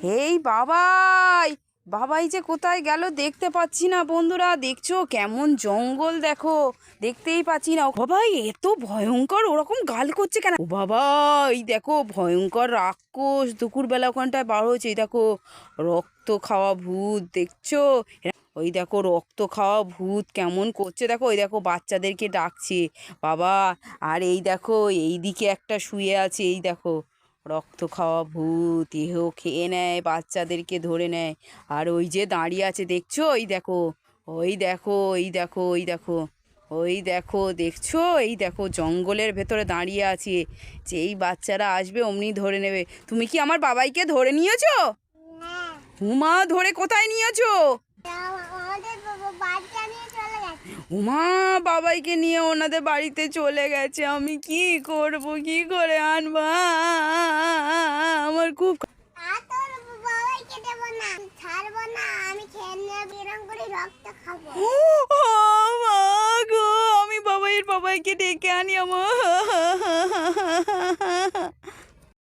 এই বাবাই, বাবাই যে কোথায় গেল দেখতে পাচ্ছি না বন্ধুরা। দেখছো কেমন জঙ্গল, দেখো দেখতেই পাচ্ছি না। ও বাবাই, এত ভয়ঙ্কর ওরকম গাল করছে কেন? ও বাবা, এই দেখো ভয়ঙ্কর রাক্ষস দুপুরবেলা ওখানটায় বার হয়েছে। এই দেখো রক্ত খাওয়া ভূত, দেখছো? ওই দেখো রক্ত খাওয়া ভূত কেমন করছে দেখো। ওই দেখো বাচ্চাদেরকে ডাকছে বাবা। আর এই দেখো এই দিকে একটা শুয়ে আছে, এই দেখো রক্ত খাওয়া ভূত, এহ খেয়ে নেয় বাচ্চাদেরকে, ধরে নেয়। আর ওই যে দাঁড়িয়ে আছে দেখছো, ওই দেখো, ওই দেখো, ওই দেখো, ওই দেখো, ওই দেখো, দেখছো? এই দেখো জঙ্গলের ভেতরে দাঁড়িয়ে আছে। যেই বাচ্চারা আসবে অমনি ধরে নেবে। তুমি কি আমার বাবাইকে ধরে নিয়েছো? হুমা, ধরে কোথায় নিয়েছো? উমা, বাবাইকে নিয়ে ওনাদের বাড়িতে চলে গেছে। আমি কি করব, কি করে আনবা? আমার খুব ও মা গো, আমি বাবাইকে ডেকে আনি আমার।